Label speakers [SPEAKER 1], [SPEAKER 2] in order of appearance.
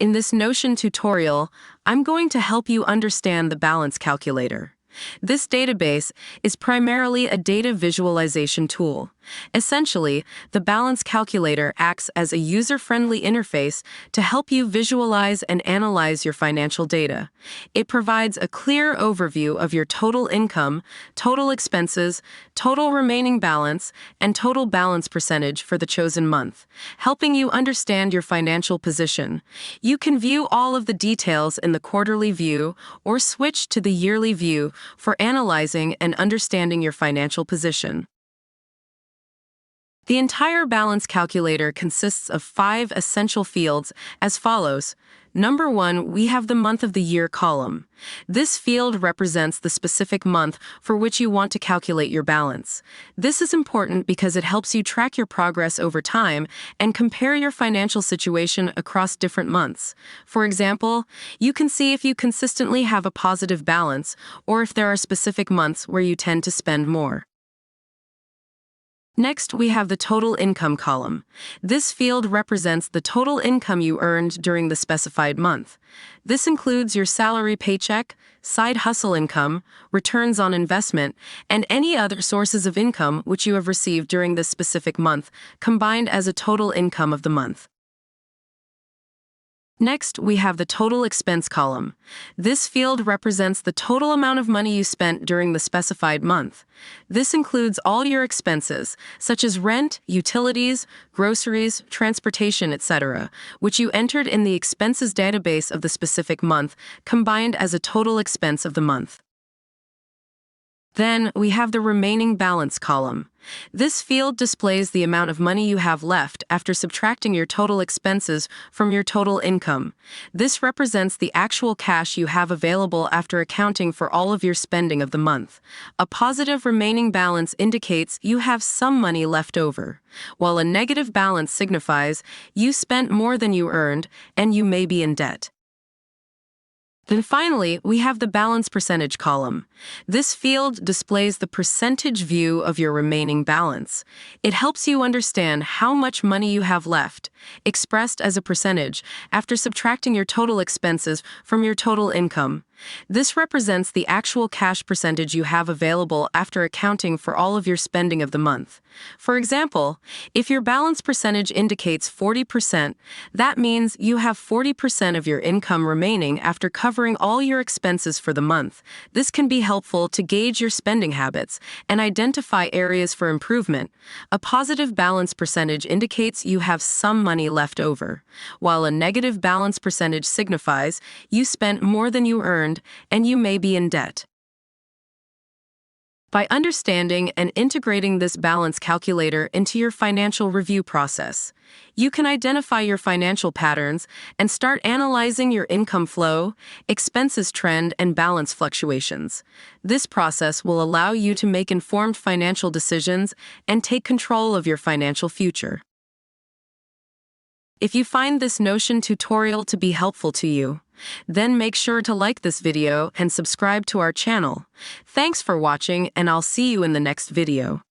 [SPEAKER 1] In this Notion tutorial, I'm going to help you understand the balance calculator. This database is primarily a data visualization tool. Essentially, the balance calculator acts as a user-friendly interface to help you visualize and analyze your financial data. It provides a clear overview of your total income, total expenses, total remaining balance, and total balance percentage for the chosen month, helping you understand your financial position. You can view all of the details in the quarterly view or switch to the yearly view for analyzing and understanding your financial position. The entire balance calculator consists of 5 essential fields as follows. Number 1, we have the month of the year column. This field represents the specific month for which you want to calculate your balance. This is important because it helps you track your progress over time and compare your financial situation across different months. For example, you can see if you consistently have a positive balance or if there are specific months where you tend to spend more. Next, we have the total income column. This field represents the total income you earned during the specified month. This includes your salary paycheck, side hustle income, returns on investment, and any other sources of income which you have received during this specific month, combined as a total income of the month. Next, we have the total expense column. This field represents the total amount of money you spent during the specified month. This includes all your expenses, such as rent, utilities, groceries, transportation, etc., which you entered in the expenses database of the specific month, combined as a total expense of the month. Then, we have the remaining balance column. This field displays the amount of money you have left after subtracting your total expenses from your total income. This represents the actual cash you have available after accounting for all of your spending of the month. A positive remaining balance indicates you have some money left over, while a negative balance signifies you spent more than you earned and you may be in debt. Then finally, we have the balance percentage column. This field displays the percentage view of your remaining balance. It helps you understand how much money you have left, expressed as a percentage, after subtracting your total expenses from your total income. This represents the actual cash percentage you have available after accounting for all of your spending of the month. For example, if your balance percentage indicates 40%, that means you have 40% of your income remaining after covering all your expenses for the month. This can be helpful to gauge your spending habits and identify areas for improvement. A positive balance percentage indicates you have some money left over, while a negative balance percentage signifies you spent more than you earned and you may be in debt. By understanding and integrating this balance calculator into your financial review process, you can identify your financial patterns and start analyzing your income flow, expenses trend, and balance fluctuations. This process will allow you to make informed financial decisions and take control of your financial future. If you find this Notion tutorial to be helpful to you, then make sure to like this video and subscribe to our channel. Thanks for watching, and I'll see you in the next video.